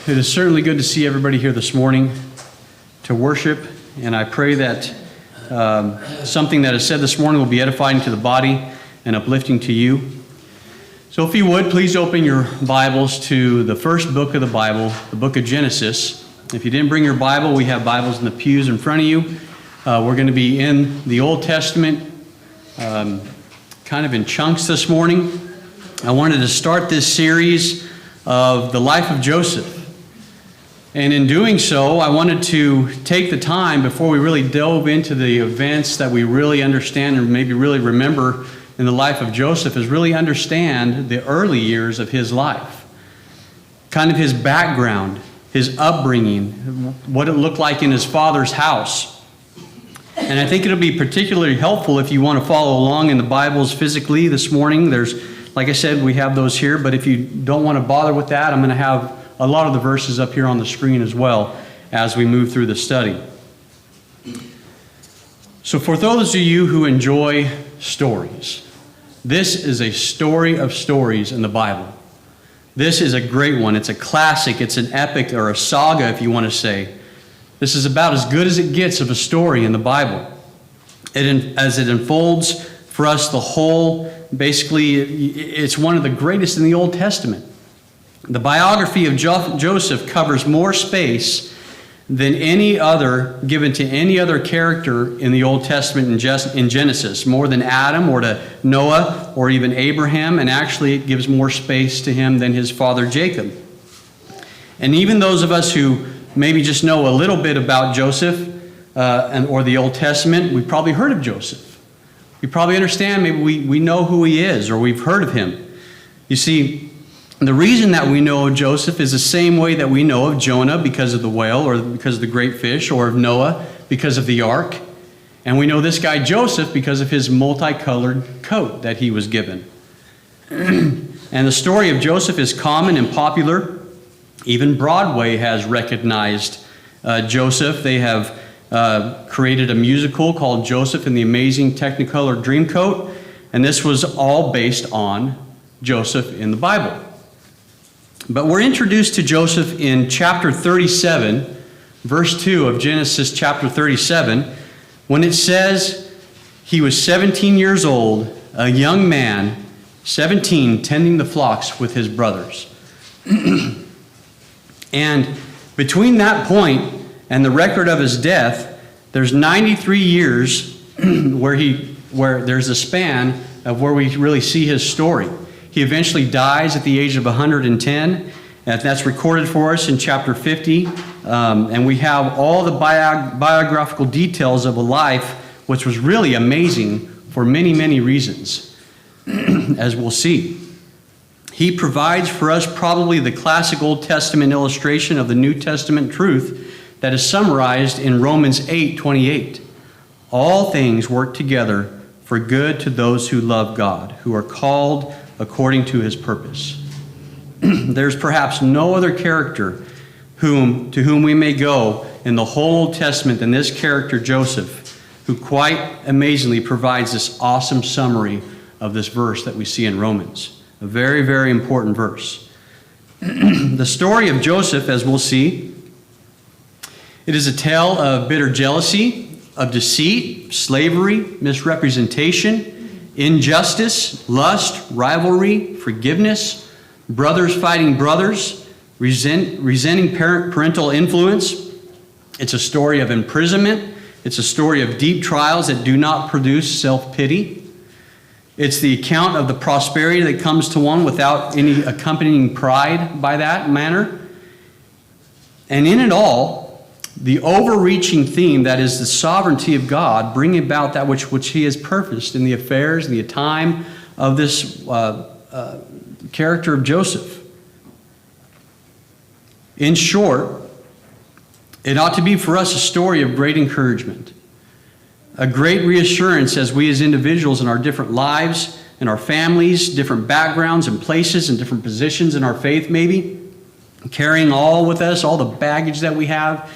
It is certainly good to see everybody here this morning to worship, and I pray that something that is said this morning will be edifying to the body and uplifting to you. So if you would, please open your Bibles to the first book of the Bible, the book of Genesis. If you didn't bring your Bible, we have Bibles in the pews in front of you. We're going to be in the Old Testament kind of in chunks this morning. I wanted to start this series of the life of Joseph. And in doing so, I wanted to take the time before we really dove into the events that we really understand and maybe really remember in the life of Joseph, is really understand the early years of his life. Kind of his background, his upbringing, what it looked like in his father's house. And I think it'll be particularly helpful if you want to follow along in the Bibles physically this morning. Like I said, we have those here, but if you don't want to bother with that, I'm going to have a lot of the verses up here on the screen as well as we move through the study. So for those of you who enjoy stories, this is a story of stories in the Bible. This is a great one. It's a classic. It's an epic or a saga, if you want to say. This is about as good as it gets of a story in the Bible. As it unfolds for us the whole, basically, it's one of the greatest in the Old Testament. The biography of Joseph covers more space than any other given to any other character in the Old Testament in Genesis, more than Adam or to Noah or even Abraham, and actually it gives more space to him than his father Jacob. And even those of us who maybe just know a little bit about Joseph or the Old Testament, we've probably heard of Joseph. We probably understand, maybe we know who he is or we've heard of him. You see, the reason that we know of Joseph is the same way that we know of Jonah because of the whale or because of the great fish, or of Noah because of the ark. And we know this guy Joseph because of his multicolored coat that he was given. And the story of Joseph is common and popular. Even Broadway has recognized Joseph. They have created a musical called Joseph and the Amazing Technicolor Dreamcoat. And this was all based on Joseph in the Bible. But we're introduced to Joseph in chapter 37, verse 2 of Genesis chapter 37, when it says he was 17 years old, a young man, 17, tending the flocks with his brothers. And between that point and the record of his death, there's 93 years where there's a span of where we really see his story. He eventually dies at the age of 110. That's recorded for us in chapter 50. And we have all the biographical details of a life which was really amazing for many, many reasons, as we'll see. He provides for us probably the classic Old Testament illustration of the New Testament truth that is summarized in Romans 8:28. All things work together for good to those who love God, who are called according to his purpose. There's perhaps no other character to whom we may go in the whole Old Testament than this character Joseph, who quite amazingly provides this awesome summary of this verse that we see in Romans. A very, very important verse. The story of Joseph, as we'll see, it is a tale of bitter jealousy, of deceit, slavery, misrepresentation, injustice, lust, rivalry, forgiveness, brothers fighting brothers, resenting parental influence. It's a story of imprisonment. It's a story of deep trials that do not produce self-pity. It's the account of the prosperity that comes to one without any accompanying pride by that manner. And in it all, the overreaching theme that is the sovereignty of God bringing about that which he has purposed in the affairs and the time of this character of Joseph. In short, it ought to be for us a story of great encouragement, a great reassurance as we as individuals in our different lives, in our families, different backgrounds and places and different positions in our faith maybe, carrying all with us, all the baggage that we have,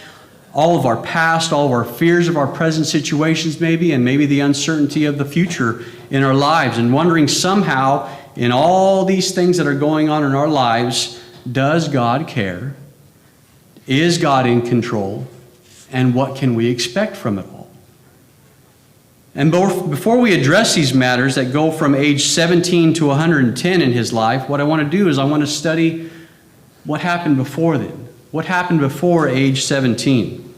all of our past, all of our fears of our present situations maybe, and maybe the uncertainty of the future in our lives, and wondering somehow in all these things that are going on in our lives, does God care? Is God in control? And what can we expect from it all? And before we address these matters that go from age 17 to 110 in his life, what I want to do is I want to study what happened before then. What happened before age 17?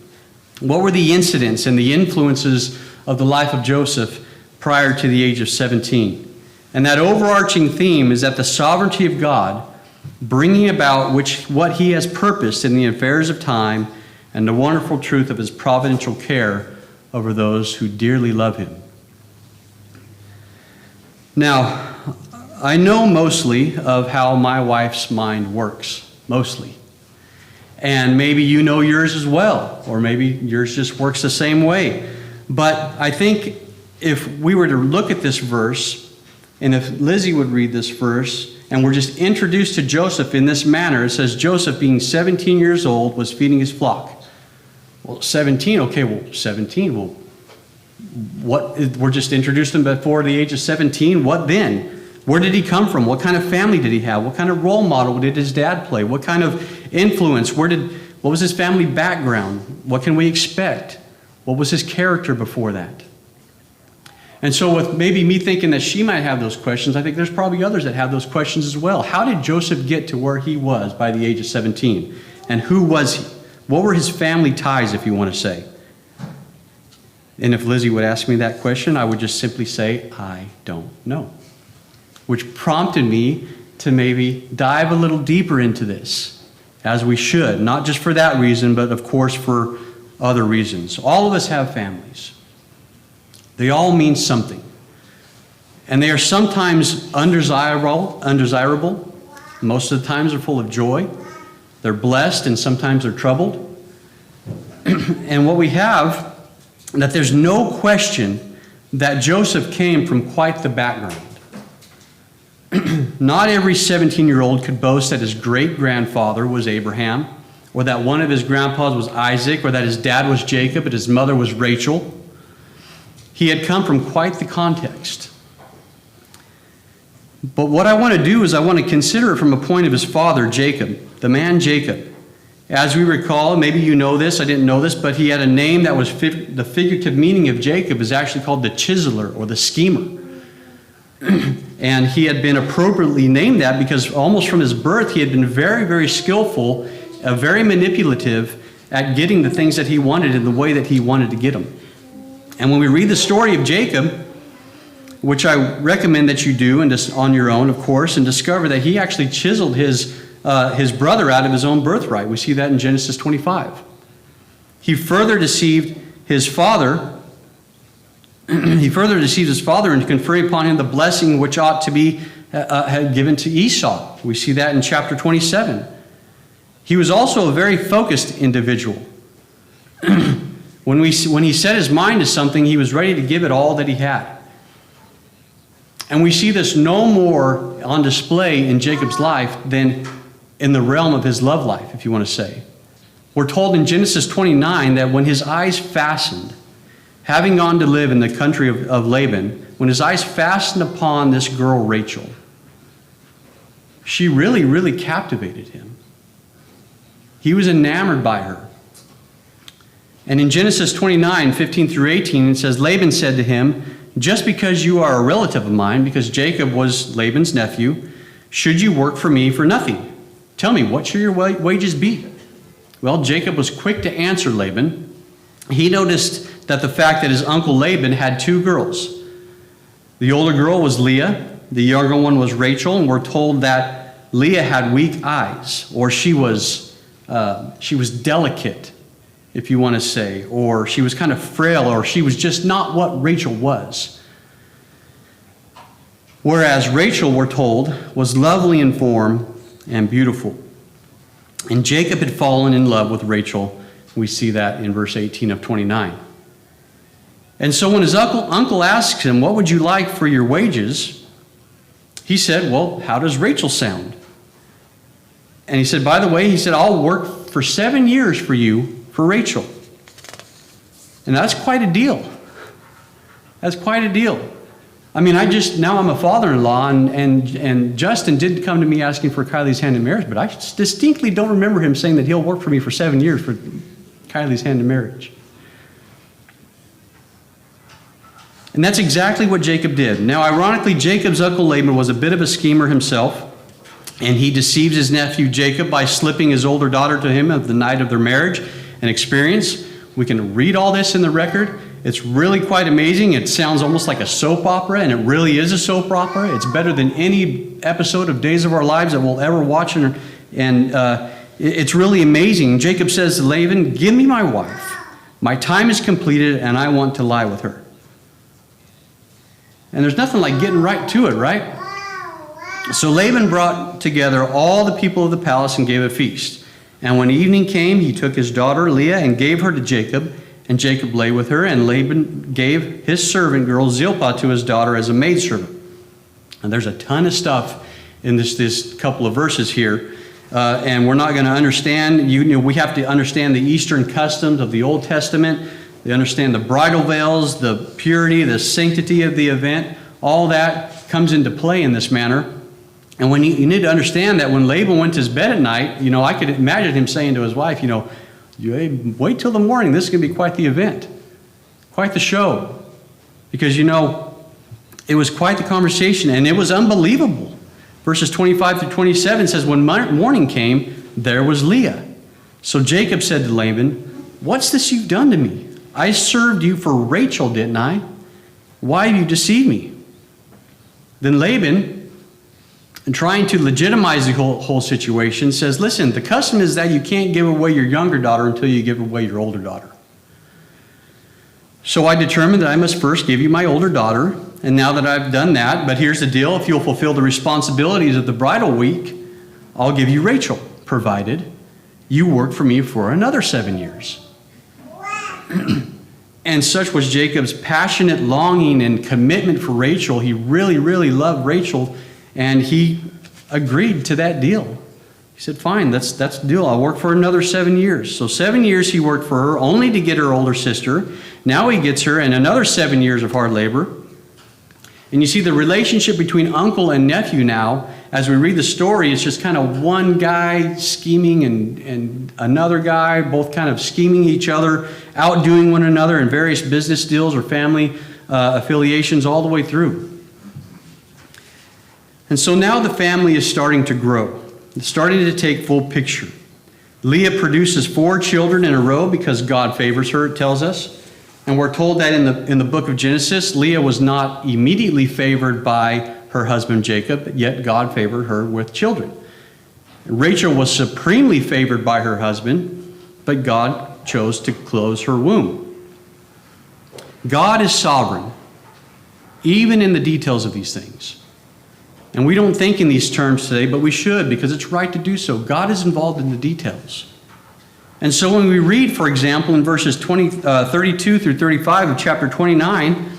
What were the incidents and the influences of the life of Joseph prior to the age of 17? And that overarching theme is that the sovereignty of God, bringing about what he has purposed in the affairs of time, and the wonderful truth of his providential care over those who dearly love him. Now, I know mostly of how my wife's mind works, mostly. And maybe you know yours as well, or maybe yours just works the same way. But I think if we were to look at this verse, and if Lizzie would read this verse, and we're just introduced to Joseph in this manner, it says, Joseph, being 17 years old, was feeding his flock. Well, 17, okay, well, 17, well, what? We're just introduced him before the age of 17. What then? Where did he come from? What kind of family did he have? What kind of role model did his dad play? What kind of influence? What was his family background? What can we expect? What was his character before that? And so with maybe me thinking that she might have those questions, I think there's probably others that have those questions as well. How did Joseph get to where he was by the age of 17? And who was he? What were his family ties, if you want to say? And if Lizzie would ask me that question, I would just simply say, I don't know. Which prompted me to maybe dive a little deeper into this, as we should. Not just for that reason, but of course for other reasons. All of us have families. They all mean something. And they are sometimes undesirable. Most of the times they're full of joy. They're blessed, and sometimes they're troubled. And what we have, that there's no question that Joseph came from quite the background. Not every 17-year-old could boast that his great-grandfather was Abraham, or that one of his grandpas was Isaac, or that his dad was Jacob and his mother was Rachel. He had come from quite the context. But what I want to do is I want to consider it from a point of his father, Jacob, the man Jacob. As we recall, maybe you know this, I didn't know this, but he had a name that was the figurative meaning of Jacob is actually called the chiseler or the schemer. And he had been appropriately named that because almost from his birth he had been very, very skillful, very manipulative at getting the things that he wanted in the way that he wanted to get them. And when we read the story of Jacob, which I recommend that you do and just on your own, of course, and discover that he actually chiseled his brother out of his own birthright. We see that in Genesis 25. He further deceived his father. He further deceived his father into conferring upon him the blessing which ought to be given to Esau. We see that in chapter 27. He was also a very focused individual. When he set his mind to something, he was ready to give it all that he had. And we see this no more on display in Jacob's life than in the realm of his love life, if you want to say. We're told in Genesis 29 that when his eyes fastened, having gone to live in the country of Laban, when his eyes fastened upon this girl Rachel, she really, really captivated him. He was enamored by her. And in Genesis 29, 15 through 18, it says, Laban said to him, just because you are a relative of mine, because Jacob was Laban's nephew, should you work for me for nothing? Tell me, what should your wages be? Well, Jacob was quick to answer Laban. He noticed that the fact that his uncle Laban had two girls. The older girl was Leah, the younger one was Rachel, and we're told that Leah had weak eyes, or she was delicate, if you want to say, or she was kind of frail, or she was just not what Rachel was. Whereas Rachel, we're told, was lovely in form and beautiful. And Jacob had fallen in love with Rachel. We see that in verse 18 of 29. And so when his uncle asks him, what would you like for your wages? He said, well, how does Rachel sound? And he said, by the way, he said, I'll work for 7 years for you for Rachel. And that's quite a deal. That's quite a deal. I mean, now I'm a father-in-law, and Justin did come to me asking for Kylie's hand in marriage, but I distinctly don't remember him saying that he'll work for me for 7 years for Kylie's hand in marriage. And that's exactly what Jacob did. Now, ironically, Jacob's uncle Laban was a bit of a schemer himself, and he deceives his nephew Jacob by slipping his older daughter to him of the night of their marriage and experience. We can read all this in the record. It's really quite amazing. It sounds almost like a soap opera, and it really is a soap opera. It's better than any episode of Days of Our Lives that we'll ever watch, and it's really amazing. Jacob says to Laban, "Give me my wife. My time is completed, and I want to lie with her." And there's nothing like getting right to it, right? So Laban brought together all the people of the palace and gave a feast. And when evening came, he took his daughter Leah and gave her to Jacob, and Jacob lay with her, and Laban gave his servant girl Zilpah to his daughter as a maidservant. And there's a ton of stuff in this couple of verses here, and we're not going to understand. We have to understand the Eastern customs of the Old Testament. They understand the bridal veils, the purity, the sanctity of the event. All that comes into play in this manner. And when you need to understand that when Laban went to his bed at night, I could imagine him saying to his wife, wait till the morning. This is going to be quite the event, quite the show. Because, it was quite the conversation, and it was unbelievable. Verses 25 through 27 says, when morning came, there was Leah. So Jacob said to Laban, "What's this you've done to me? I served you for Rachel, didn't I? Why have you deceived me?" Then Laban, and trying to legitimize the whole situation, says, "Listen, the custom is that you can't give away your younger daughter until you give away your older daughter. So I determined that I must first give you my older daughter, and now that I've done that, but here's the deal, if you'll fulfill the responsibilities of the bridal week, I'll give you Rachel, provided you work for me for another 7 years." And such was Jacob's passionate longing and commitment for Rachel. He really, really loved Rachel, and he agreed to that deal. He said, "Fine, that's the deal. I'll work for another 7 years." So 7 years he worked for her, only to get her older sister. Now he gets her, and another 7 years of hard labor. And you see the relationship between uncle and nephew now, as we read the story, it's just kind of one guy scheming and another guy, both kind of scheming each other, outdoing one another in various business deals or family affiliations all the way through. And so now the family is starting to grow. It's starting to take full picture. Leah produces 4 children in a row because God favors her, it tells us. And we're told that in the book of Genesis, Leah was not immediately favored by her husband Jacob, yet God favored her with children. Rachel was supremely favored by her husband, but God chose to close her womb. God is sovereign, even in the details of these things. And we don't think in these terms today, but we should, because it's right to do so. God is involved in the details. And so when we read, for example, in verses 32 through 35 of chapter 29,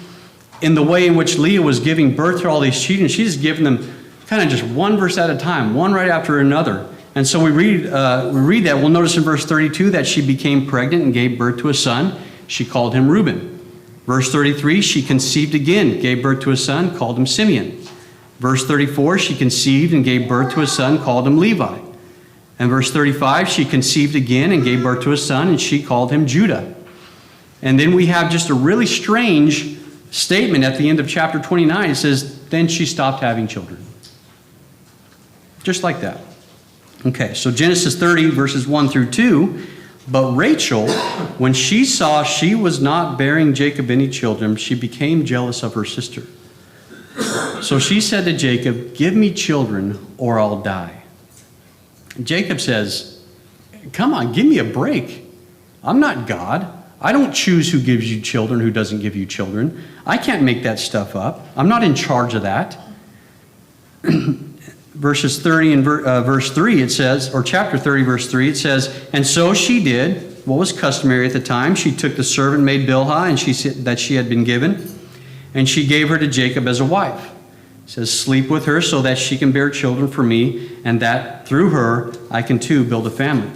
in the way in which Leah was giving birth to all these children, she's given them kind of just one verse at a time, one right after another. And so we read that. We'll notice in verse 32 that she became pregnant and gave birth to a son. She called him Reuben. Verse 33, she conceived again, gave birth to a son, called him Simeon. Verse 34, she conceived and gave birth to a son, called him Levi. And verse 35, she conceived again and gave birth to a son, and she called him Judah. And then we have just a really strange statement at the end of chapter 29. It says, then she stopped having children. Just like that. Okay, so Genesis 30, verses 1 through 2. But Rachel, when she saw she was not bearing Jacob any children, she became jealous of her sister. So she said to Jacob, give me children or I'll die. Jacob says, come on, give me a break. I'm not God. I don't choose who gives you children, who doesn't give you children. I can't make that stuff up. I'm not in charge of that. Verses 30 and verse 3, it says, or chapter 30, verse 3, it says, and so she did what was customary at the time. She took the servant maid Bilhah, and she said that she had been given, and she gave her to Jacob as a wife. It says, sleep with her so that she can bear children for me, and that through her I can too build a family.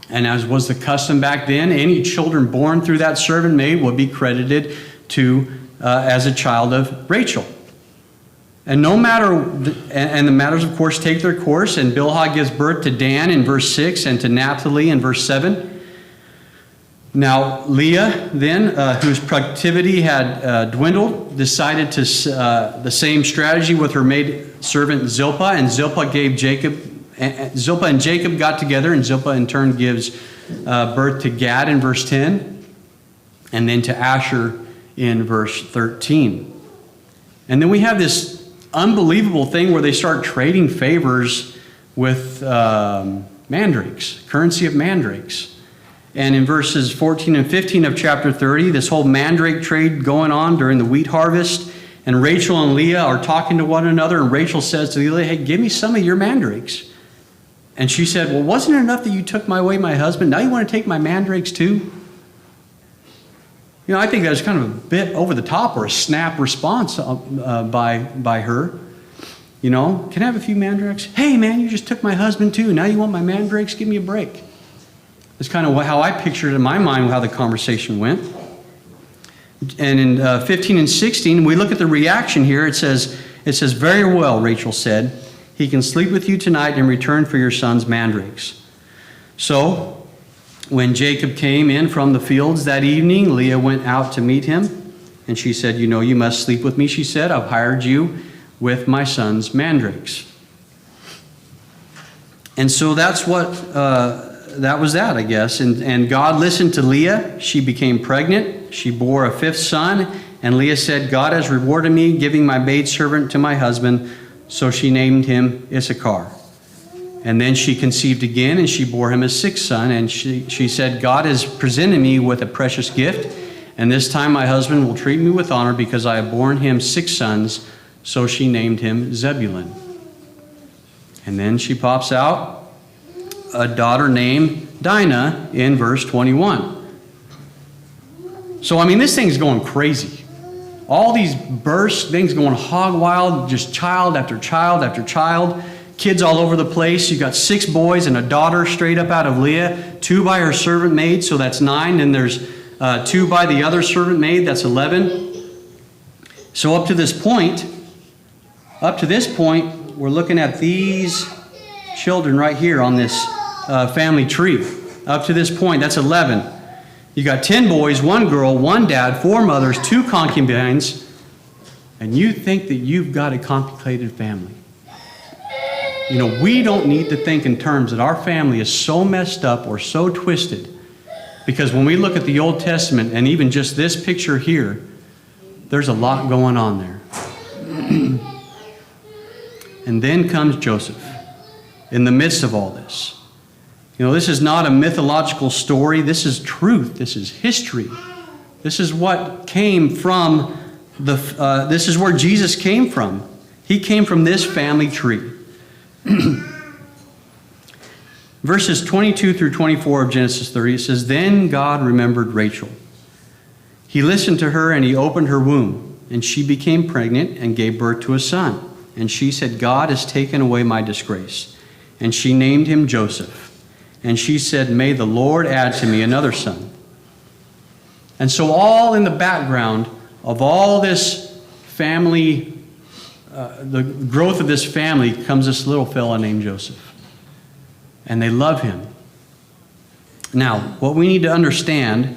And as was the custom back then, any children born through that servant maid would be credited to as a child of Rachel. And no matter, and the matters, of course, take their course, and Bilhah gives birth to Dan in verse 6 and to Naphtali in verse 7. Now, Leah, then, whose productivity had dwindled, decided to the same strategy with her maidservant Zilpah, and Zilpah and Jacob got together, and Zilpah in turn gives birth to Gad in verse 10, and then to Asher in verse 13. And then we have this unbelievable thing where they start trading favors with mandrakes, currency of mandrakes. And in verses 14 and 15 of chapter 30, this whole mandrake trade going on during the wheat harvest. And Rachel and Leah are talking to one another. And Rachel says to Leah, hey, give me some of your mandrakes. And she said, well, wasn't it enough that you took away my husband? Now you want to take my mandrakes too? I think that was kind of a bit over the top, or a snap response by her. Can I have a few mandrakes? Hey, man, you just took my husband too. Now you want my mandrakes? Give me a break. That's kind of how I pictured in my mind how the conversation went. And in 15 and 16, we look at the reaction here. It says, very well, Rachel said. He can sleep with you tonight in return for your son's mandrakes. So, when Jacob came in from the fields that evening, Leah went out to meet him. And she said, you must sleep with me, she said. I've hired you with my son's mandrakes. And so that's what... that was that, I guess. And God listened to Leah. She became pregnant. She bore a fifth son. And Leah said, God has rewarded me, giving my maidservant to my husband. So she named him Issachar. And then she conceived again, and she bore him a sixth son. And she said, God has presented me with a precious gift. And this time my husband will treat me with honor because I have borne him 6 sons. So she named him Zebulun. And then she pops out a daughter named Dinah in verse 21. So, this thing's going crazy. All these bursts, things going hog wild, just child after child after child. Kids all over the place. You got 6 boys and a daughter straight up out of Leah. 2 by her servant maid, so that's 9. And there's 2 by the other servant maid, that's 11. So up to this point, we're looking at these children right here on this family tree. Up to this point, that's 11. You got 10 boys, 1 girl, 1 dad, 4 mothers, 2 concubines, and you think that you've got a complicated family. We don't need to think in terms that our family is so messed up or so twisted, because when we look at the Old Testament, and even just this picture here, there's a lot going on there. And then comes Joseph in the midst of all this. This is not a mythological story. This is truth. This is history. This is what came from this is where Jesus came from. He came from this family tree. Verses 22 through 24 of Genesis 30, it says, Then God remembered Rachel. He listened to her, and he opened her womb, and she became pregnant and gave birth to a son. And she said, God has taken away my disgrace. And she named him Joseph. And she said, May the Lord add to me another son. And so all in the background of all this family, the growth of this family, comes this little fella named Joseph. And they love him. Now, what we need to understand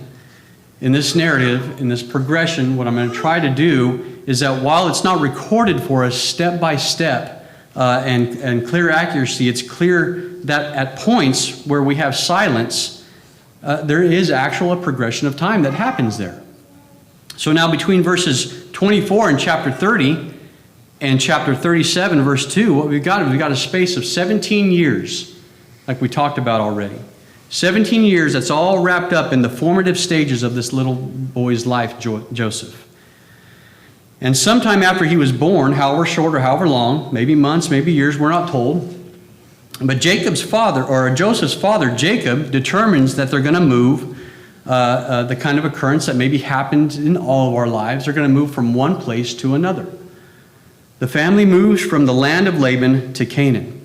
in this narrative, in this progression, what I'm going to try to do is that while it's not recorded for us step by step and clear accuracy, it's clear that at points where we have silence, there is actual a progression of time that happens there. So now between verses 24 in chapter 30 and chapter 37, verse 2, what we've got a space of 17 years, like we talked about already. 17 years, that's all wrapped up in the formative stages of this little boy's life, Joseph. And sometime after he was born, however short or however long, maybe months, maybe years, we're not told, but Joseph's father, Jacob, determines that they're going to move, the kind of occurrence that maybe happens in all of our lives. They're going to move from one place to another. The family moves from the land of Laban to Canaan.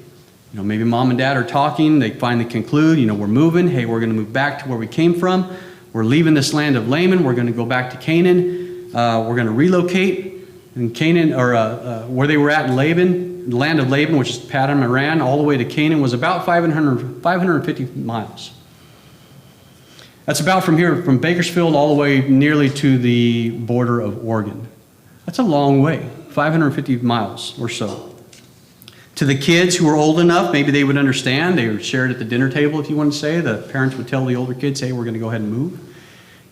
Maybe mom and dad are talking. They finally conclude, we're moving. Hey, we're going to move back to where we came from. We're leaving this land of Laban. We're going to go back to Canaan. We're going to relocate in Canaan, or where they were at in Laban, the land of Laban, which is Paddan Aram, all the way to Canaan, was about 550 miles. That's about from here, from Bakersfield, all the way nearly to the border of Oregon. That's a long way, 550 miles or so. To the kids who were old enough, maybe they would understand. They were shared at the dinner table, if you want to say. The parents would tell the older kids, hey, we're going to go ahead and move.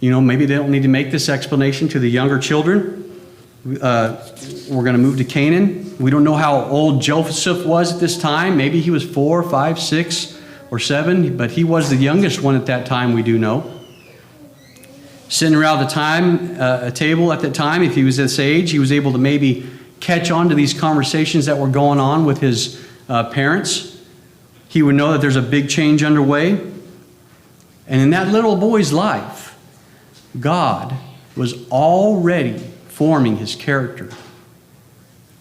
You know, maybe they don't need to make this explanation to the younger children. We're going to move to Canaan. We don't know how old Joseph was at this time. Maybe he was 4, 5, 6, or 7, but he was the youngest one at that time, we do know. Sitting around a table at that time, if he was this age, he was able to maybe catch on to these conversations that were going on with his parents. He would know that there's a big change underway. And in that little boy's life, God was already forming his character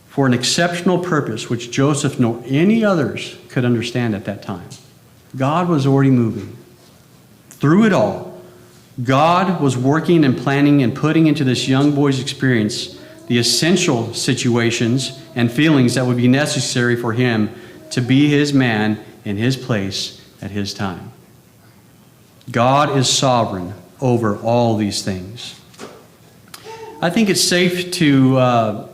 for an exceptional purpose which Joseph nor any others could understand at that time. God was already moving. Through it all, God was working and planning and putting into this young boy's experience the essential situations and feelings that would be necessary for him to be his man in his place at his time. God is sovereign over all these things. I think it's safe to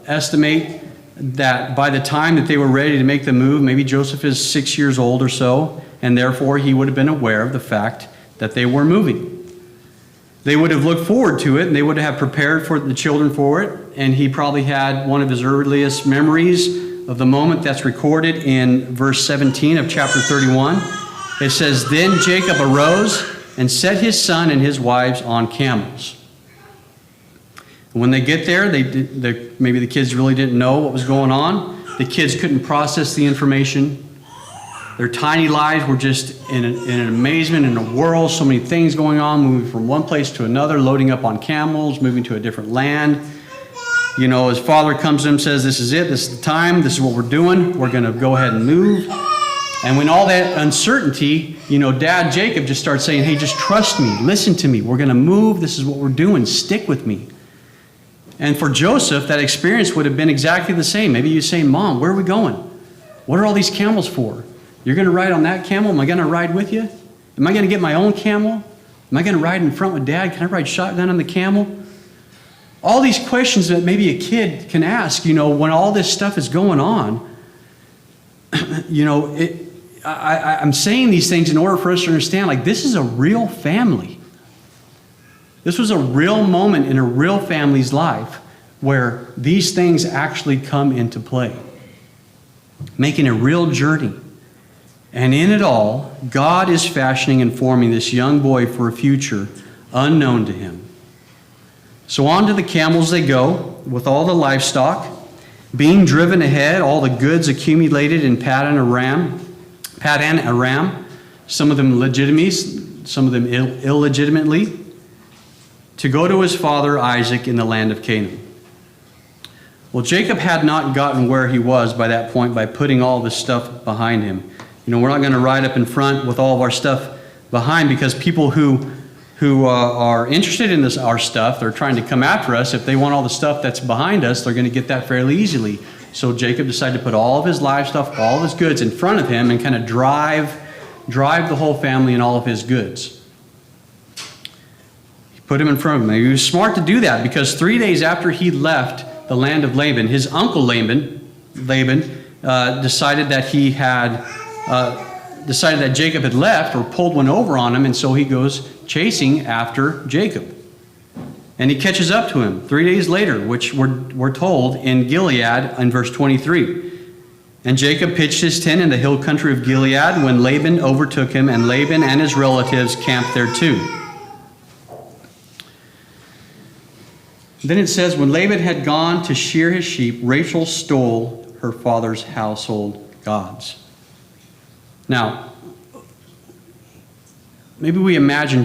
estimate that by the time that they were ready to make the move, maybe Joseph is 6 years old or so, and therefore he would have been aware of the fact that they were moving. They would have looked forward to it, and they would have prepared for the children for it, and he probably had one of his earliest memories of the moment that's recorded in verse 17 of chapter 31. It says, "Then Jacob arose and set his son and his wives on camels." And when they get there, maybe the kids really didn't know what was going on. The kids couldn't process the information. Their tiny lives were just in an amazement, in a whirl, so many things going on, moving from one place to another, loading up on camels, moving to a different land. You know, his father comes to him and says, this is it, this is the time, this is what we're doing, we're going to go ahead and move. And when all that uncertainty, you know, Dad Jacob just starts saying, hey, just trust me, listen to me, we're going to move, this is what we're doing, stick with me. And for Joseph, that experience would have been exactly the same. Maybe you say, Mom, where are we going? What are all these camels for? You're going to ride on that camel? Am I going to ride with you? Am I going to get my own camel? Am I going to ride in front with Dad? Can I ride shotgun on the camel? All these questions that maybe a kid can ask, you know, when all this stuff is going on. You know, I'm saying these things in order for us to understand, like, this is a real family. This was a real moment in a real family's life where these things actually come into play, making a real journey. And in it all, God is fashioning and forming this young boy for a future unknown to him. So on to the camels they go, with all the livestock, being driven ahead, all the goods accumulated in Paddan Aram, some of them legitimately, some of them illegitimately, to go to his father Isaac in the land of Canaan. Well, Jacob had not gotten where he was by that point by putting all this stuff behind him. You know, we're not going to ride up in front with all of our stuff behind, because people who are interested in our stuff, they're trying to come after us. If they want all the stuff that's behind us, they're going to get that fairly easily. So Jacob decided to put all of his livestock, all of his goods in front of him and kind of drive the whole family and all of his goods. He put him in front of him. He was smart to do that, because 3 days after he left the land of Laban, his uncle Laban decided that Jacob had left or pulled one over on him, and so he goes chasing after Jacob. And he catches up to him 3 days later, which we're told in Gilead in verse 23. And Jacob pitched his tent in the hill country of Gilead when Laban overtook him, and Laban and his relatives camped there too. Then it says, when Laban had gone to shear his sheep, Rachel stole her father's household gods. Now, maybe we imagine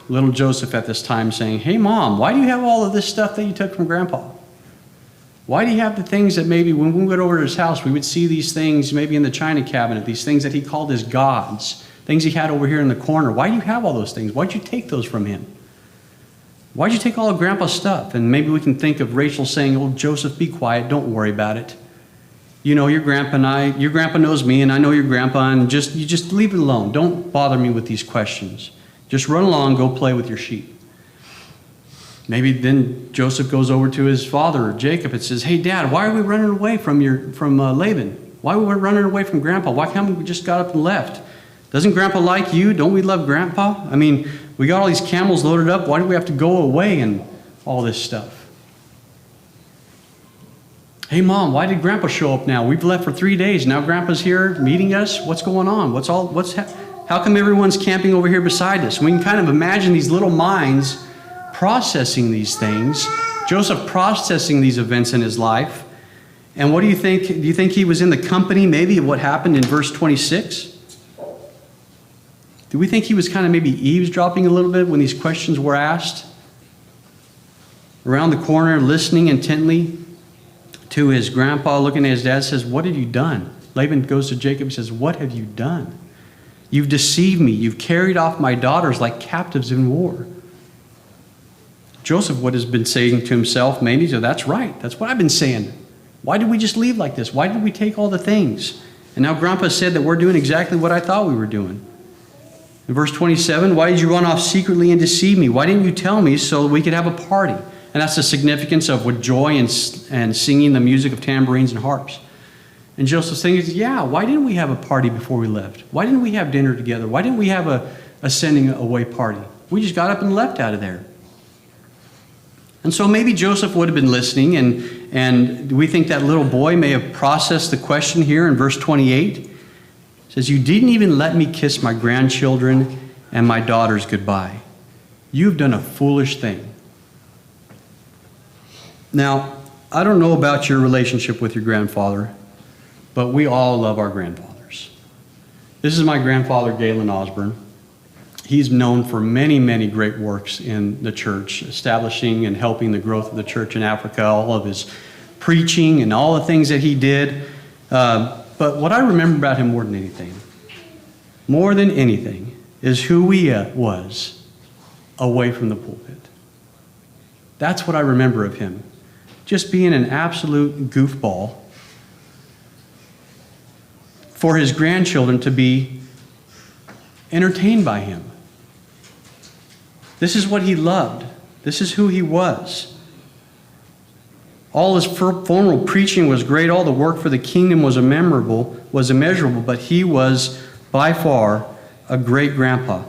little Joseph at this time saying, hey, Mom, why do you have all of this stuff that you took from Grandpa? Why do you have the things that maybe when we went over to his house, we would see these things maybe in the china cabinet, these things that he called his gods, things he had over here in the corner. Why do you have all those things? Why did you take those from him? Why'd you take all of Grandpa's stuff? And maybe we can think of Rachel saying, oh, Joseph, be quiet. Don't worry about it. You know, your grandpa knows me, and I know your grandpa, and you just leave it alone. Don't bother me with these questions. Just run along, go play with your sheep. Maybe then Joseph goes over to his father, Jacob, and says, hey, Dad, why are we running away from Laban? Why are we running away from Grandpa? Why can't we just got up and left? Doesn't Grandpa like you? Don't we love Grandpa? I mean, we got all these camels loaded up. Why do we have to go away and all this stuff? Hey, Mom, why did Grandpa show up now? We've left for 3 days. Now Grandpa's here meeting us. What's going on? How come everyone's camping over here beside us? We can kind of imagine these little minds processing these things. Joseph processing these events in his life. And what do you think? Do you think he was in the company maybe of what happened in verse 26? Do we think he was kind of maybe eavesdropping a little bit when these questions were asked? Around the corner, listening intently to his grandpa, looking at his dad, says, what have you done? Laban goes to Jacob and says, what have you done? You've deceived me. You've carried off my daughters like captives in war. Joseph would have been saying to himself, maybe, so that's right. That's what I've been saying. Why did we just leave like this? Why did we take all the things? And now Grandpa said that we're doing exactly what I thought we were doing. In verse 27, why did you run off secretly and deceive me? Why didn't you tell me so we could have a party? And that's the significance of with joy and singing the music of tambourines and harps. And Joseph's thinking, yeah, why didn't we have a party before we left? Why didn't we have dinner together? Why didn't we have a sending away party? We just got up and left out of there. And so maybe Joseph would have been listening, and we think that little boy may have processed the question here in verse 28. It says, you didn't even let me kiss my grandchildren and my daughters goodbye. You've done a foolish thing. Now, I don't know about your relationship with your grandfather, but we all love our grandfathers. This is my grandfather, Galen Osburn. He's known for many, many great works in the church, establishing and helping the growth of the church in Africa, all of his preaching and all the things that he did. But what I remember about him more than anything, is who he was away from the pulpit. That's what I remember of him. Just being an absolute goofball for his grandchildren to be entertained by him. This is what he loved. This is who he was. All his formal preaching was great. All the work for the kingdom was immeasurable, but he was by far a great grandpa.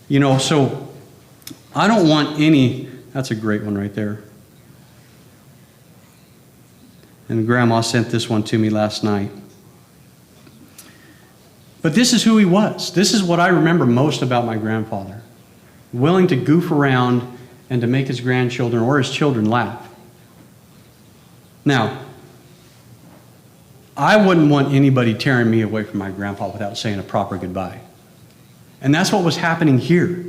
You know, so I don't want any, that's a great one right there. And Grandma sent this one to me last night. But this is who he was. This is what I remember most about my grandfather. Willing to goof around and to make his grandchildren or his children laugh. Now, I wouldn't want anybody tearing me away from my grandpa without saying a proper goodbye. And that's what was happening here.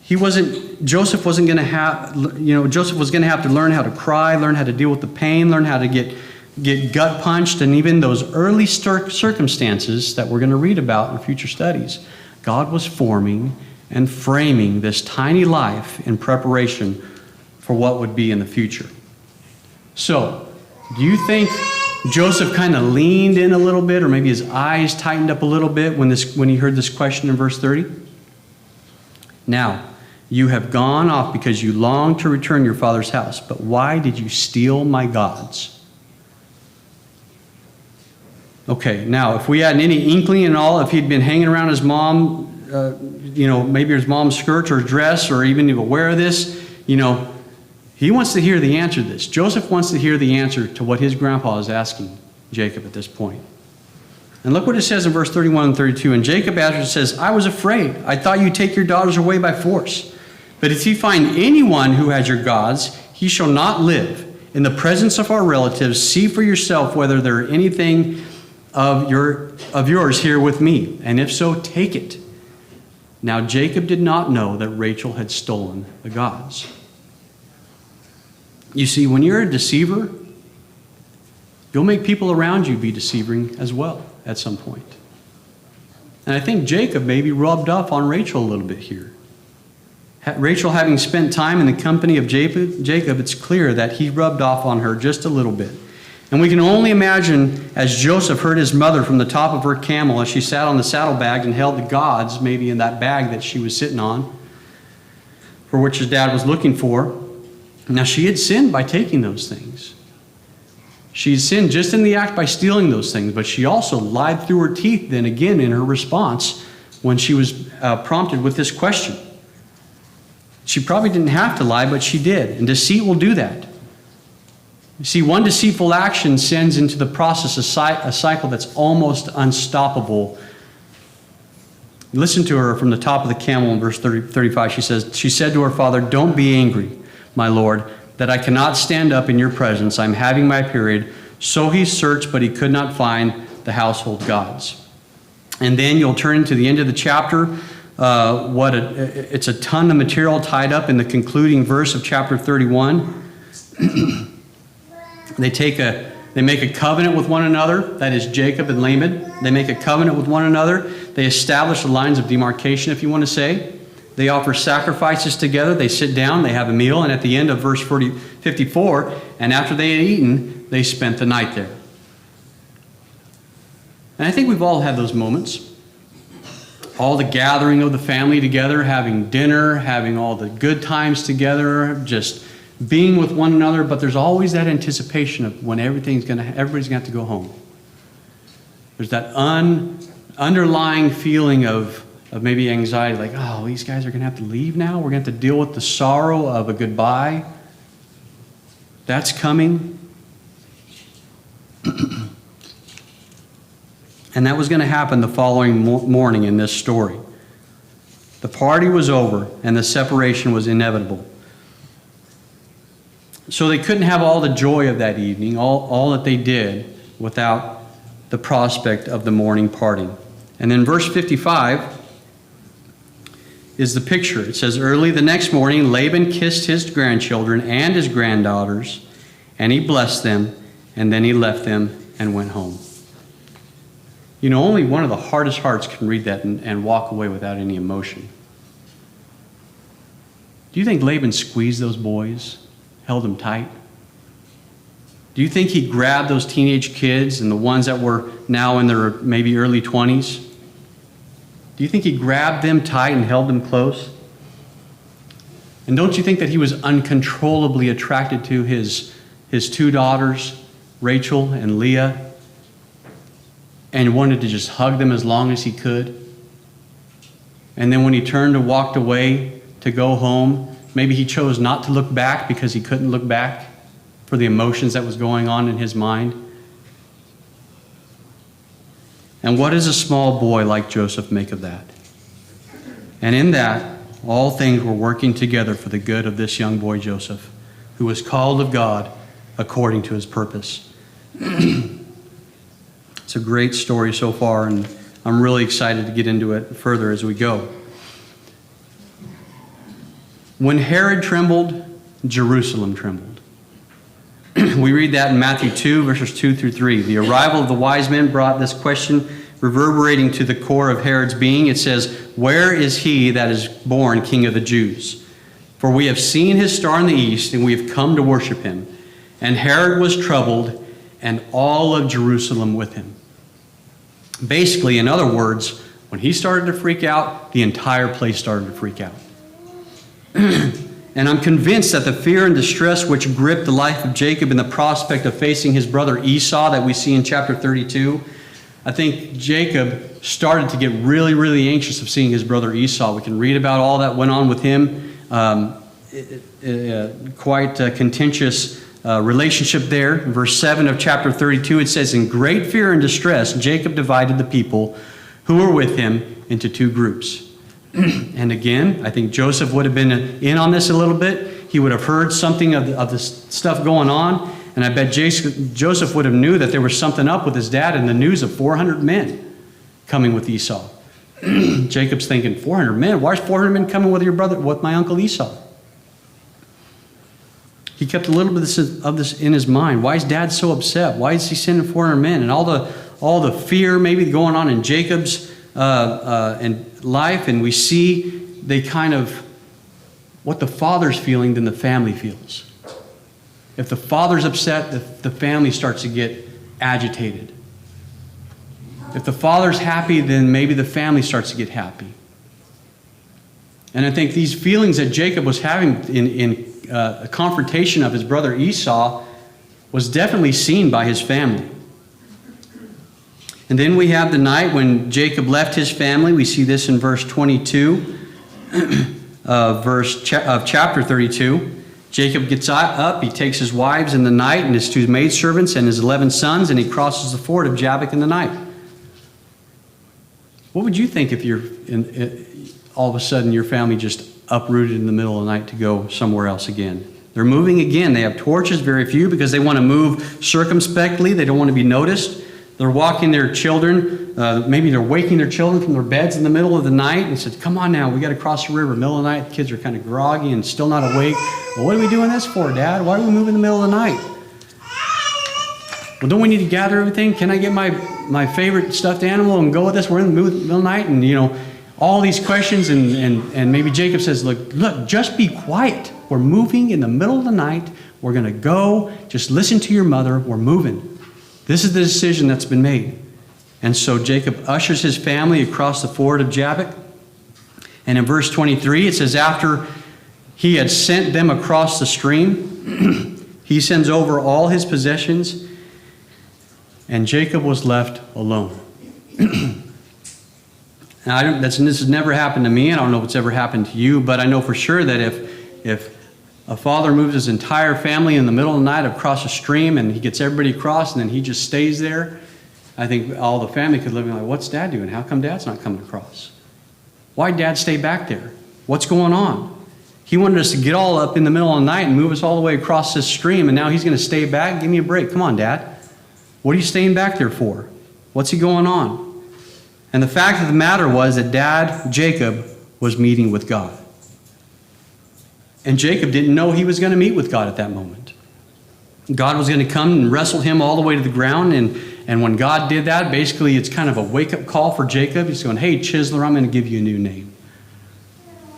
Joseph was going to have to learn how to cry, learn how to deal with the pain, learn how to get gut punched, and even those early circumstances that we're going to read about in future studies. God was forming and framing this tiny life in preparation for what would be in the future. So, do you think Joseph kind of leaned in a little bit, or maybe his eyes tightened up a little bit when he heard this question in verse 30? Now, you have gone off because you long to return to your father's house, but why did you steal my gods? Okay, now, if we had any inkling at all, if he'd been hanging around his mom, maybe his mom's skirt or dress, or even aware of this, he wants to hear the answer to this. Joseph wants to hear the answer to what his grandpa is asking Jacob at this point. And look what it says in verse 31 and 32. And Jacob answered and says, I was afraid. I thought you'd take your daughters away by force. But if you find anyone who has your gods, he shall not live. In the presence of our relatives, see for yourself whether there are anything of yours here with me. And if so, take it. Now Jacob did not know that Rachel had stolen the gods. You see, when you're a deceiver, you'll make people around you be deceiving as well at some point. And I think Jacob maybe rubbed off on Rachel a little bit here. Rachel, having spent time in the company of Jacob, it's clear that he rubbed off on her just a little bit. And we can only imagine as Joseph heard his mother from the top of her camel as she sat on the saddlebag and held the gods, maybe in that bag that she was sitting on, for which his dad was looking for. Now, she had sinned by taking those things. She had sinned just in the act by stealing those things, but she also lied through her teeth then again in her response when she was prompted with this question. She probably didn't have to lie, but she did. And deceit will do that. You see, one deceitful action sends into the process a cycle that's almost unstoppable. Listen to her from the top of the camel in verse 35. She said to her father, "Don't be angry, my lord, that I cannot stand up in your presence. I'm having my period." So he searched, but he could not find the household gods. And then you'll turn to the end of the chapter. It's a ton of material tied up in the concluding verse of chapter 31. They make a covenant with one another. That is Jacob and Laban. They make a covenant with one another. They establish the lines of demarcation, if you want to say. They offer sacrifices together. They sit down. They have a meal. And at the end of verse 54, and after they had eaten, they spent the night there. And I think we've all had those moments. All the gathering of the family together, having dinner, having all the good times together, just being with one another, but there's always that anticipation of when everybody's going to have to go home. There's that underlying feeling of maybe anxiety, like, oh, these guys are going to have to leave now. We're going to have to deal with the sorrow of a goodbye. That's coming. And that was going to happen the following morning in this story. The party was over and the separation was inevitable. So they couldn't have all the joy of that evening, all that they did, without the prospect of the morning parting. And then verse 55 is the picture. It says, "Early the next morning, Laban kissed his grandchildren and his granddaughters, and he blessed them, and then he left them and went home." You know, only one of the hardest hearts can read that and walk away without any emotion. Do you think Laban squeezed those boys? Held them tight? Do you think he grabbed those teenage kids and the ones that were now in their maybe early 20s? Do you think he grabbed them tight and held them close? And don't you think that he was uncontrollably attracted to his two daughters, Rachel and Leah, and wanted to just hug them as long as he could? And then when he turned and walked away to go home, maybe he chose not to look back because he couldn't look back for the emotions that was going on in his mind. And what does a small boy like Joseph make of that? And in that, all things were working together for the good of this young boy Joseph, who was called of God according to his purpose. It's a great story so far, and I'm really excited to get into it further as we go. When Herod trembled, Jerusalem trembled. We read that in Matthew 2, verses 2 through 3. The arrival of the wise men brought this question reverberating to the core of Herod's being. It says, "Where is he that is born King of the Jews? For we have seen his star in the east, and we have come to worship him." And Herod was troubled, and all of Jerusalem with him. Basically, in other words, when he started to freak out, the entire place started to freak out. And I'm convinced that the fear and distress which gripped the life of Jacob in the prospect of facing his brother Esau that we see in chapter 32, I think Jacob started to get really, really anxious of seeing his brother Esau. We can read about all that went on with him. Quite a contentious relationship there. In verse 7 of chapter 32, it says, "In great fear and distress, Jacob divided the people who were with him into two groups." And again, I think Joseph would have been in on this a little bit. He would have heard something of this stuff going on. And I bet Joseph would have knew that there was something up with his dad and the news of 400 men coming with Esau. Jacob's thinking, 400 men? Why is 400 men coming with your brother, with my uncle Esau? He kept a little bit of this in his mind. Why is dad so upset? Why is he sending 400 men? And all the fear maybe going on in Jacob's life, and we see they kind of what the father's feeling than the family feels. If the father's upset, the family starts to get agitated. If the father's happy, then maybe the family starts to get happy. And I think these feelings that Jacob was having in a confrontation of his brother Esau was definitely seen by his family. And then we have the night when Jacob left his family. We see this in verse 22 of chapter 32. Jacob gets up, he takes his wives in the night and his 2 maidservants and his 11 sons, and he crosses the ford of Jabbok in the night. What would you think if all of a sudden your family just uprooted in the middle of the night to go somewhere else again? They're moving again. They have torches, very few, because they want to move circumspectly. They don't want to be noticed. They're walking their children. Maybe they're waking their children from their beds in the middle of the night and said, come on now, we got to cross the river. Middle of the night, the kids are kind of groggy and still not awake. Well, what are we doing this for, Dad? Why do we move in the middle of the night? Well, don't we need to gather everything? Can I get my favorite stuffed animal and go with us? We're in the middle of the night. And, all these questions. And maybe Jacob says, look, just be quiet. We're moving in the middle of the night. We're going to go. Just listen to your mother. We're moving. This is the decision that's been made. And so Jacob ushers his family across the ford of Jabbok. And in verse 23, it says, after he had sent them across the stream, he sends over all his possessions, and Jacob was left alone. Now, this has never happened to me. I don't know if it's ever happened to you, but I know for sure that if a father moves his entire family in the middle of the night across a stream and he gets everybody across and then he just stays there, I think all the family could live like, what's Dad doing? How come Dad's not coming across? Why'd Dad stay back there? What's going on? He wanted us to get all up in the middle of the night and move us all the way across this stream, and now he's going to stay back? Give me a break. Come on, Dad. What are you staying back there for? What's going on? And the fact of the matter was that Dad, Jacob, was meeting with God. And Jacob didn't know he was going to meet with God at that moment. God was going to come and wrestle him all the way to the ground. And when God did that, basically it's kind of a wake-up call for Jacob. He's going, hey, Chiseler, I'm going to give you a new name.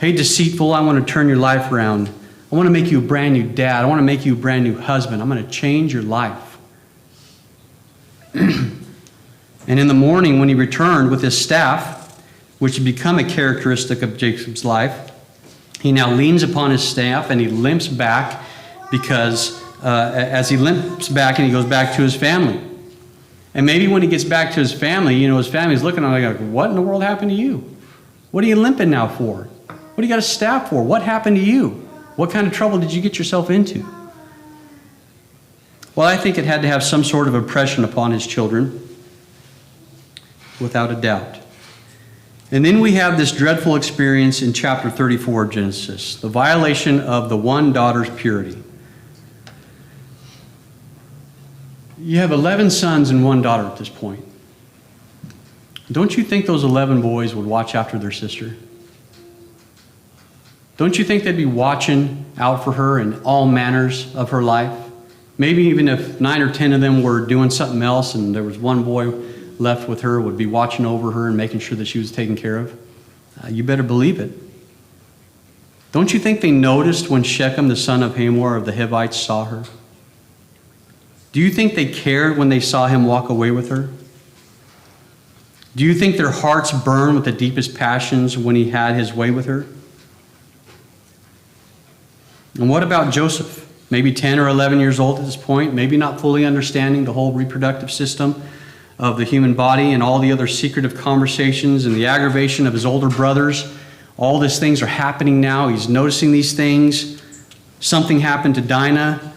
Hey, Deceitful, I want to turn your life around. I want to make you a brand new dad. I want to make you a brand new husband. I'm going to change your life. And in the morning when he returned with his staff, which had become a characteristic of Jacob's life, he now leans upon his staff and he limps back because as he limps back and he goes back to his family. And maybe when he gets back to his family, his family's looking at him like, what in the world happened to you? What are you limping now for? What do you got a staff for? What happened to you? What kind of trouble did you get yourself into? Well, I think it had to have some sort of impression upon his children, without a doubt. And then we have this dreadful experience in chapter 34 of Genesis, the violation of the one daughter's purity. You have 11 sons and one daughter at this point. Don't you think those 11 boys would watch after their sister? Don't you think they'd be watching out for her in all manners of her life? Maybe even if 9 or 10 of them were doing something else and there was one boy left with her, would be watching over her and making sure that she was taken care of. You better believe it. Don't you think they noticed when Shechem, the son of Hamor of the Hivites, saw her? Do you think they cared when they saw him walk away with her? Do you think their hearts burned with the deepest passions when he had his way with her? And what about Joseph? Maybe 10 or 11 years old at this point, maybe not fully understanding the whole reproductive system of the human body and all the other secretive conversations and the aggravation of his older brothers. All these things are happening now. He's noticing these things. Something happened to Dinah.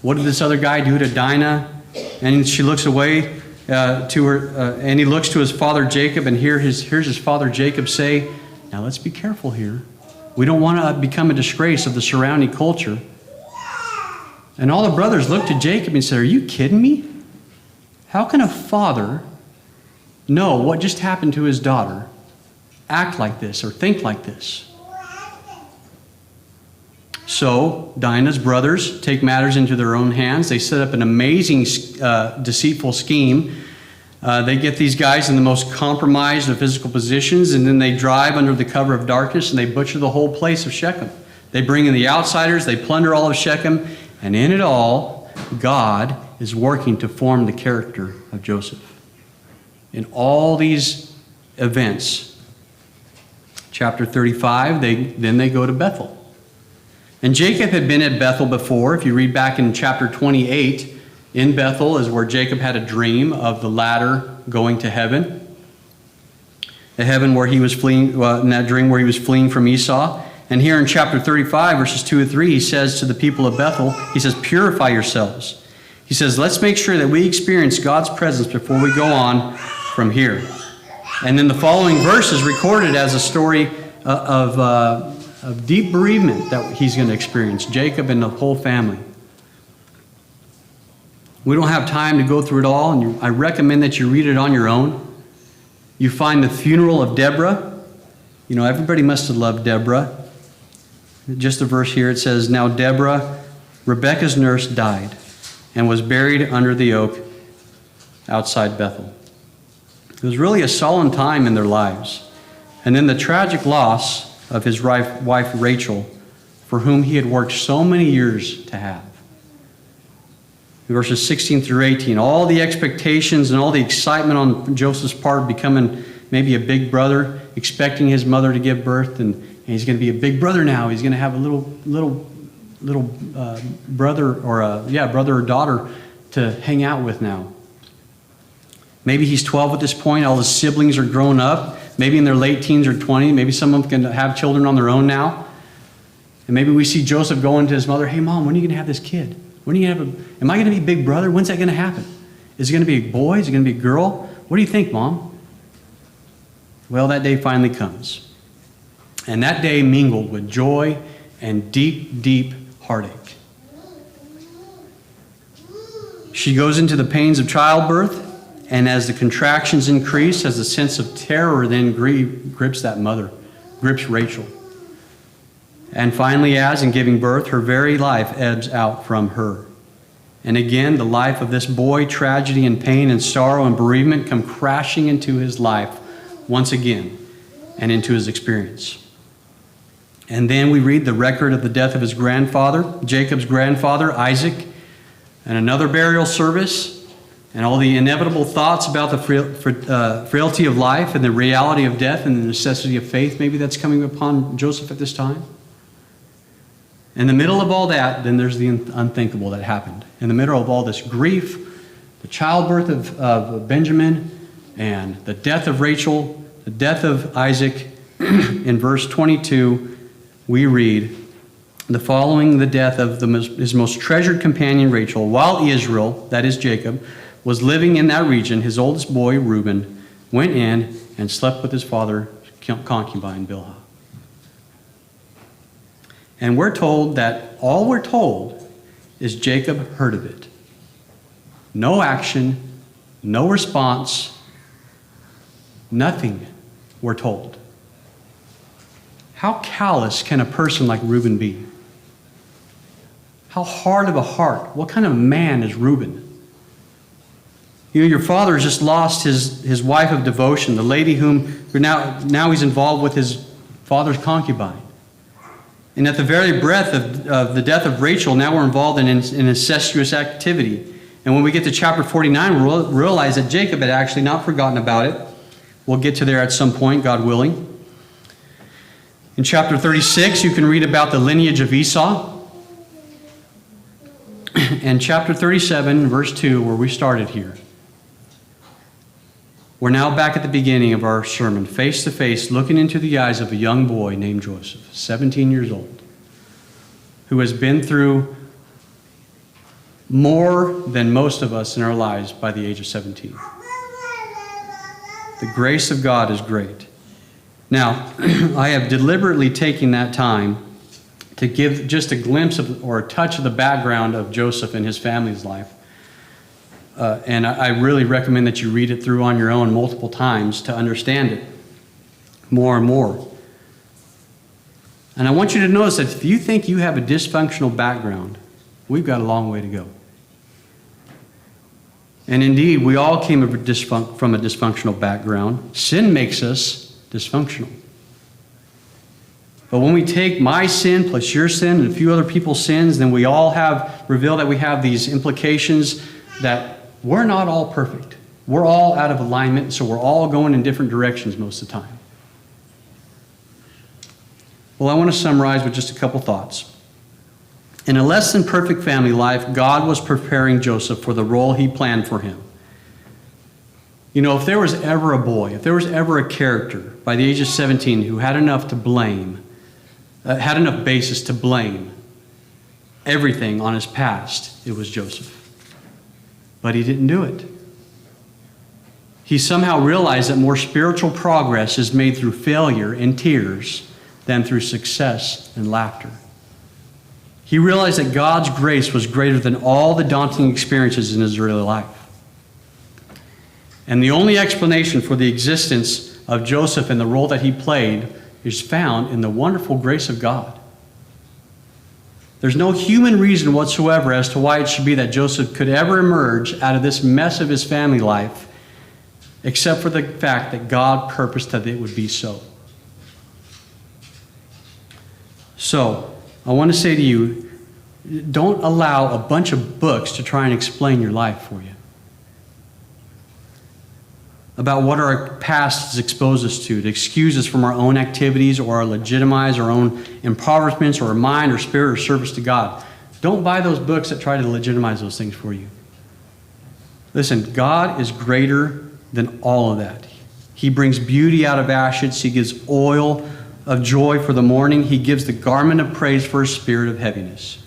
What did this other guy do to Dinah? And she looks away to her, and he looks to his father Jacob, and here's his father Jacob say, now let's be careful here. We don't want to become a disgrace of the surrounding culture. And all the brothers looked to Jacob and said, are you kidding me? How can a father know what just happened to his daughter, act like this or think like this? So Dinah's brothers take matters into their own hands. They set up an amazing deceitful scheme. They get these guys in the most compromised of physical positions, and then they drive under the cover of darkness and they butcher the whole place of Shechem. They bring in the outsiders, they plunder all of Shechem, and in it all, God is working to form the character of Joseph. In all these events, chapter 35, then they go to Bethel. And Jacob had been at Bethel before. If you read back in chapter 28, in Bethel is where Jacob had a dream of the ladder going to heaven. The heaven where he was fleeing, in that dream where he was fleeing from Esau. And here in chapter 35, verses 2 and 3, he says to the people of Bethel, he says, purify yourselves. He says, let's make sure that we experience God's presence before we go on from here. And then the following verse is recorded as a story of deep bereavement that he's going to experience, Jacob and the whole family. We don't have time to go through it all, and I recommend that you read it on your own. You find the funeral of Deborah. You know, everybody must have loved Deborah. Just a verse here, it says, now Deborah, Rebekah's nurse, died and was buried under the oak outside Bethel. It was really a solemn time in their lives. And then the tragic loss of his wife Rachel, for whom he had worked so many years to have. In verses 16 through 18, all the expectations and all the excitement on Joseph's part, becoming maybe a big brother, expecting his mother to give birth, and he's going to be a big brother now. He's going to have a little brother brother or daughter to hang out with now. Maybe he's 12 at this point. All his siblings are grown up, maybe in their late teens or 20. Maybe some of them can have children on their own now. And maybe we see Joseph going to his mother, hey, Mom, when are you going to have this kid? When are you going to have am I going to be big brother? When's that going to happen? Is it going to be a boy? Is it going to be a girl? What do you think, Mom? Well, that day finally comes. And that day mingled with joy and deep, deep heartache. She goes into the pains of childbirth, and as the contractions increase, as the sense of terror then grips that mother, grips Rachel. And finally, as in giving birth, her very life ebbs out from her. And again, the life of this boy, tragedy and pain and sorrow and bereavement come crashing into his life once again and into his experience. And then we read the record of the death of his grandfather, Jacob's grandfather, Isaac, and another burial service, and all the inevitable thoughts about the frailty of life and the reality of death and the necessity of faith maybe that's coming upon Joseph at this time. In the middle of all that, then there's the unthinkable that happened. In the middle of all this grief, the childbirth of Benjamin, and the death of Rachel, the death of Isaac, in verse 22, we read, the following the death of his most treasured companion Rachel, while Israel, that is Jacob, was living in that region, his oldest boy, Reuben, went in and slept with his father's concubine, Bilhah. And we're told that all we're told is Jacob heard of it. No action, no response, nothing we're told. How callous can a person like Reuben be? How hard of a heart? What kind of man is Reuben? You know, your father has just lost his wife of devotion, the lady whom now he's involved with his father's concubine. And at the very breath of the death of Rachel, now we're involved in incestuous activity. And when we get to chapter 49, we'll realize that Jacob had actually not forgotten about it. We'll get to there at some point, God willing. In chapter 36, you can read about the lineage of Esau. And chapter 37, verse 2, where we started here. We're now back at the beginning of our sermon, face to face, looking into the eyes of a young boy named Joseph, 17 years old, who has been through more than most of us in our lives by the age of 17. The grace of God is great. Now, I have deliberately taken that time to give just a glimpse of or a touch of the background of Joseph and his family's life. And I really recommend that you read it through on your own multiple times to understand it more and more. And I want you to notice that if you think you have a dysfunctional background, we've got a long way to go. And indeed, we all came from a dysfunctional background. Sin makes us dysfunctional. But when we take my sin plus your sin and a few other people's sins, then we all have revealed that we have these implications that we're not all perfect. We're all out of alignment, so we're all going in different directions most of the time. Well, I want to summarize with just a couple thoughts. In a less than perfect family life, God was preparing Joseph for the role he planned for him. You know, if there was ever a boy, if there was ever a character by the age of 17 who had enough to blame, had enough basis to blame everything on his past, it was Joseph. But he didn't do it. He somehow realized that more spiritual progress is made through failure and tears than through success and laughter. He realized that God's grace was greater than all the daunting experiences in his early life. And the only explanation for the existence of Joseph and the role that he played is found in the wonderful grace of God. There's no human reason whatsoever as to why it should be that Joseph could ever emerge out of this mess of his family life, except for the fact that God purposed that it would be so. So, I want to say to you, don't allow a bunch of books to try and explain your life for you. About what our past has exposed us to excuse us from our own activities or legitimize our own impoverishments or our mind or spirit or service to God. Don't buy those books that try to legitimize those things for you. Listen, God is greater than all of that. He brings beauty out of ashes. He gives oil of joy for the morning. He gives the garment of praise for a spirit of heaviness.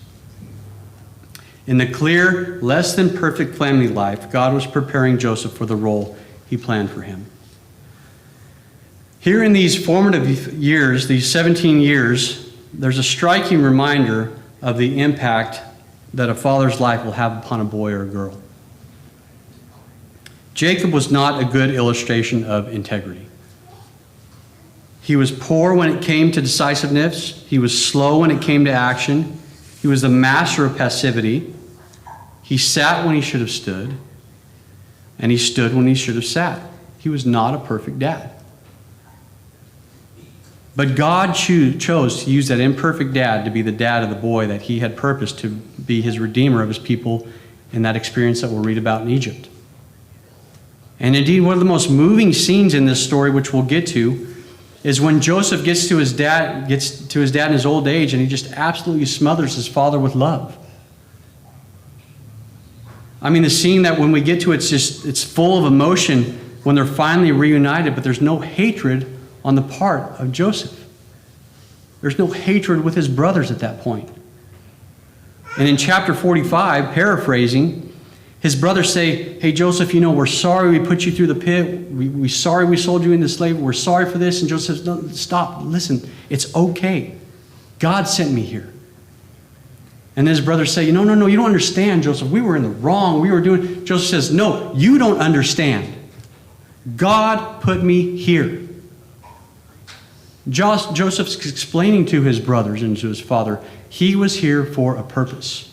In the clear, less than perfect family life, God was preparing Joseph for the role he planned for him. Here in these formative years, these 17 years, there's a striking reminder of the impact that a father's life will have upon a boy or a girl. Jacob was not a good illustration of integrity. He was poor when it came to decisiveness. He was slow when it came to action. He was the master of passivity. He sat when he should have stood. And he stood when he should have sat. He was not a perfect dad. But God chose to use that imperfect dad to be the dad of the boy that he had purposed to be his redeemer of his people in that experience that we'll read about in Egypt. And indeed, one of the most moving scenes in this story, which we'll get to, is when Joseph gets to his dad in his old age, and he just absolutely smothers his father with love. I mean, the scene that when we get to it's full of emotion when they're finally reunited, but there's no hatred on the part of Joseph. There's no hatred with his brothers at that point. And in chapter 45, paraphrasing, his brothers say, "Hey, Joseph, we're sorry we put you through the pit. We're sorry we sold you into slavery. We're sorry for this." And Joseph says, "No, stop. Listen, it's okay. God sent me here." And his brothers say, no, you don't understand, Joseph. We were in the wrong. Joseph says, "No, you don't understand. God put me here." Joseph's explaining to his brothers and to his father, he was here for a purpose.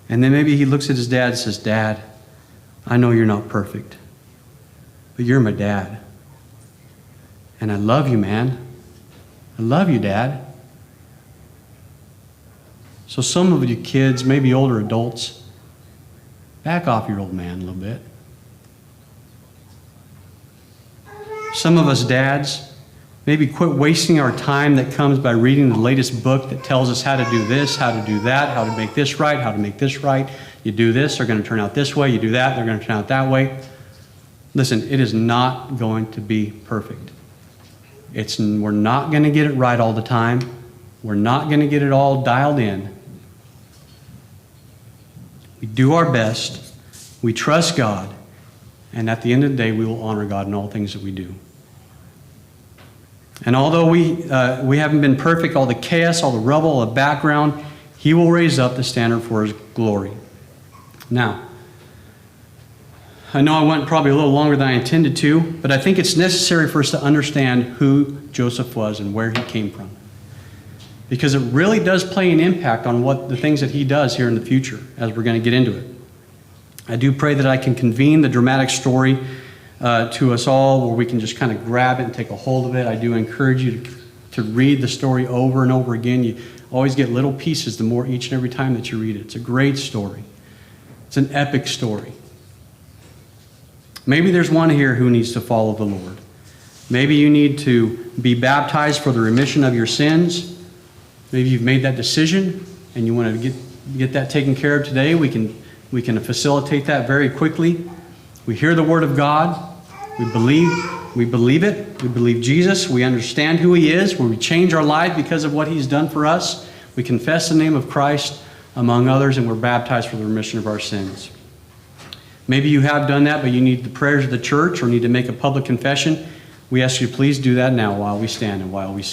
And then maybe he looks at his dad and says, "Dad, I know you're not perfect, but you're my dad. And I love you, man. I love you, Dad." So some of you kids, maybe older adults, back off your old man a little bit. Some of us dads, maybe quit wasting our time that comes by reading the latest book that tells us how to do this, how to do that, how to make this right, how to make this right. You do this, they're going to turn out this way. You do that, they're going to turn out that way. Listen, it is not going to be perfect. We're not going to get it right all the time. We're not going to get it all dialed in. We do our best. We trust God. And at the end of the day, we will honor God in all things that we do. And although we haven't been perfect, all the chaos, all the rubble, all the background, He will raise up the standard for His glory. Now, I know I went probably a little longer than I intended to, but I think it's necessary for us to understand who Joseph was and where he came from. Because it really does play an impact on what the things that he does here in the future, as we're going to get into it. I do pray that I can convene the dramatic story to us all where we can just kind of grab it and take a hold of it. I do encourage you to read the story over and over again. You always get little pieces the more each and every time that you read it. It's a great story. It's an epic story. Maybe there's one here who needs to follow the Lord. Maybe you need to be baptized for the remission of your sins. Maybe you've made that decision and you want to get that taken care of today. We can facilitate that very quickly. We hear the Word of God. We believe it. We believe Jesus. We understand who He is. Where we change our life because of what He's done for us. We confess the name of Christ among others, and we're baptized for the remission of our sins. Maybe you have done that, but you need the prayers of the church or need to make a public confession. We ask you to please do that now while we stand and while we sing.